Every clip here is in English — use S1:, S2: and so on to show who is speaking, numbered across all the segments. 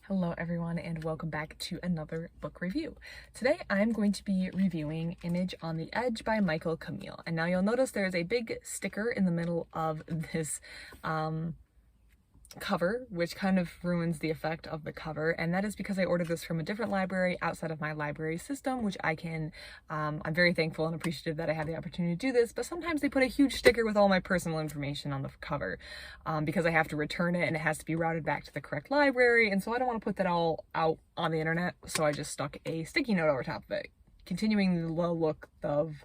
S1: Hello everyone and welcome back to another book review. Today I'm going to be reviewing Image on the Edge by Michael Camille. And now you'll notice there is a big sticker in the middle of this cover, which kind of ruins the effect of the cover, and that is because I ordered this from a different library outside of my library system, which I'm very thankful and appreciative that I had the opportunity to do this, but sometimes they put a huge sticker with all my personal information on the cover because I have to return it and it has to be routed back to the correct library, and so I don't want to put that all out on the internet, so I just stuck a sticky note over top of it, continuing the look of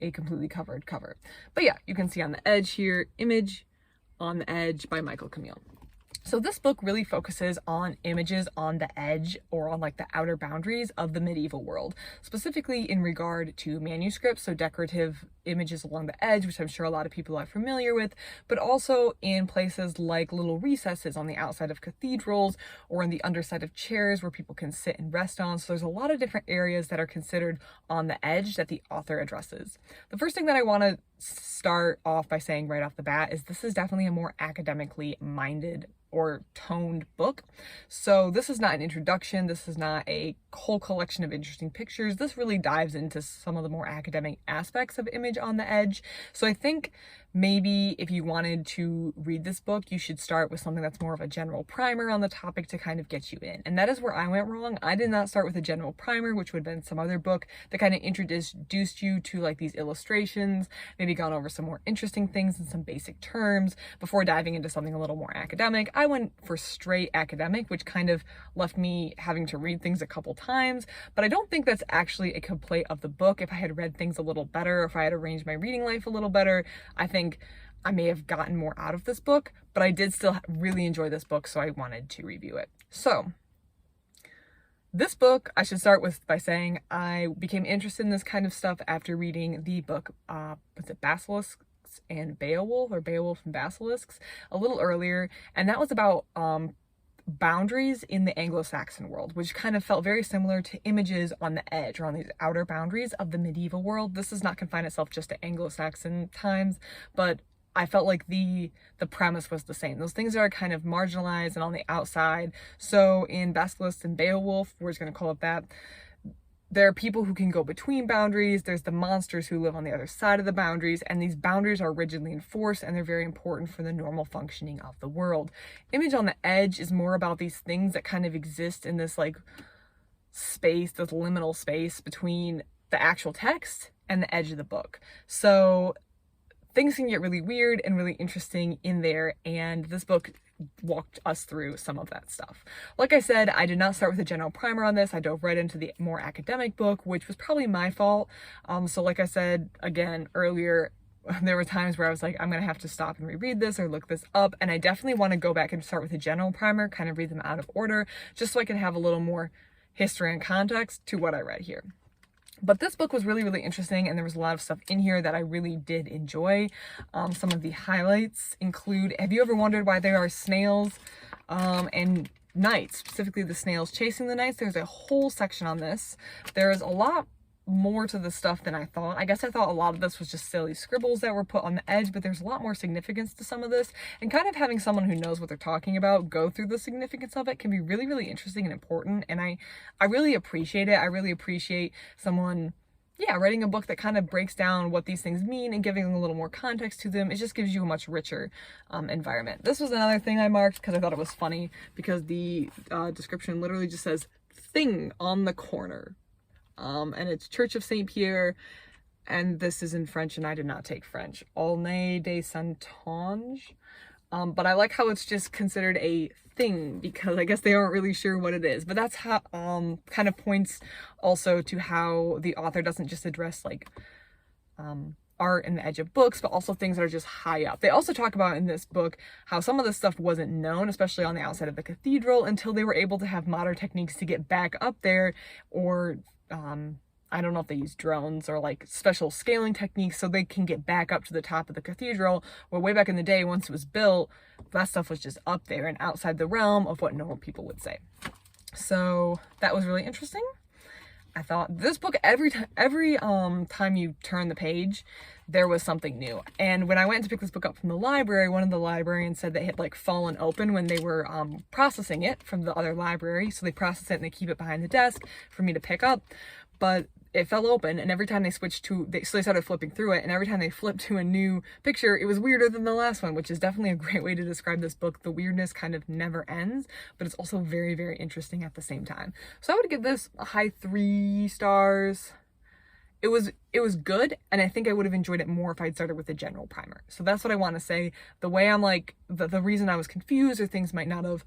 S1: a completely covered cover. But yeah, you can see on the edge here, Image on the Edge by Michael Camille. So this book really focuses on images on the edge, or on like the outer boundaries of the medieval world, specifically in regard to manuscripts, so decorative images along the edge, which I'm sure a lot of people are familiar with, but also in places like little recesses on the outside of cathedrals or in the underside of chairs where people can sit and rest on. So there's a lot of different areas that are considered on the edge that the author addresses. The first thing that I want to start off by saying right off the bat is this is definitely a more academically minded or toned book. So this is not an introduction, this is not a whole collection of interesting pictures. This really dives into some of the more academic aspects of Image on the Edge. So I think maybe if you wanted to read this book, you should start with something that's more of a general primer on the topic to kind of get you in. And that is where I went wrong. I did not start with a general primer, which would have been some other book that kind of introduced you to like these illustrations, maybe gone over some more interesting things and some basic terms before diving into something a little more academic. I went for straight academic, which kind of left me having to read things a couple times, but I don't think that's actually a complaint of the book. If I had read things a little better, if I had arranged my reading life a little better, I think I may have gotten more out of this book, but I did still really enjoy this book, so I wanted to review it. So this book, I should start with by saying I became interested in this kind of stuff after reading the book, was it Basilisks and Beowulf, or Beowulf and Basilisks, a little earlier, and that was about boundaries in the Anglo-Saxon world, which kind of felt very similar to Images on the Edge, or on these outer boundaries of the medieval world. This does not confine itself just to Anglo-Saxon times, but I felt like the premise was the same. Those things are kind of marginalized and on the outside. So in Basilisks and Beowulf, we're just going to call it that, there are people who can go between boundaries, there's the monsters who live on the other side of the boundaries, and these boundaries are rigidly enforced and they're very important for the normal functioning of the world. Image on the Edge is more about these things that kind of exist in this like space, this liminal space between the actual text and the edge of the book. So things can get really weird and really interesting in there, and this book walked us through some of that stuff. Like I said, I did not start with a general primer on this. I dove right into the more academic book, which was probably my fault. So like I said again earlier, there were times where I was like, I'm gonna have to stop and reread this or look this up, and I definitely want to go back and start with a general primer, kind of read them out of order, just so I can have a little more history and context to what I read here. But this book was really, really interesting, and there was a lot of stuff in here that I really did enjoy. Some of the highlights include, have you ever wondered why there are snails and knights, specifically the snails chasing the knights? There's a whole section on this. There's a lot more to the stuff than I thought. I guess I thought a lot of this was just silly scribbles that were put on the edge, but there's a lot more significance to some of this, and kind of having someone who knows what they're talking about go through the significance of it can be really, really interesting and important, and I really appreciate it. I really appreciate someone, yeah, writing a book that kind of breaks down what these things mean and giving a little more context to them. It just gives you a much richer environment. This was another thing I marked because I thought it was funny, because the description literally just says "thing on the corner." And it's Church of St. Pierre, and this is in French, and I did not take French. Aulnay de Saintonge. But I like how it's just considered a thing, because I guess they aren't really sure what it is. But that's how, kind of points also to how the author doesn't just address like art and the edge of books, but also things that are just high up. They also talk about in this book how some of this stuff wasn't known, especially on the outside of the cathedral, until they were able to have modern techniques to get back up there, or I don't know if they use drones or like special scaling techniques so they can get back up to the top of the cathedral, where way back in the day, once it was built, that stuff was just up there and outside the realm of what normal people would say. So that was really interesting. I thought this book, every time you turn the page, there was something new. And when I went to pick this book up from the library, one of the librarians said that it had like fallen open when they were processing it from the other library. So they process it and they keep it behind the desk for me to pick up. But it fell open, and every time they switched to, so they started flipping through it, and every time they flipped to a new picture, it was weirder than the last one, which is definitely a great way to describe this book. The weirdness kind of never ends, but it's also very, very interesting at the same time. So I would give this a high 3 stars. It was good, and I think I would have enjoyed it more if I'd started with the general primer. So that's what I want to say. The way I'm like, the reason I was confused or things might not have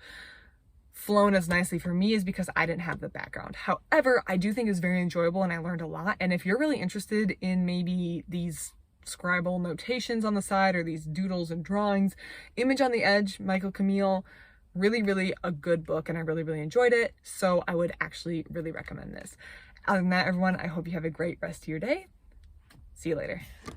S1: flown as nicely for me is because I didn't have the background. However, I do think it's very enjoyable and I learned a lot. And if you're really interested in maybe these scribal notations on the side or these doodles and drawings, Image on the Edge, Michael Camille, really, really a good book, and I really, really enjoyed it. So I would actually really recommend this. Other than that, everyone, I hope you have a great rest of your day. See you later.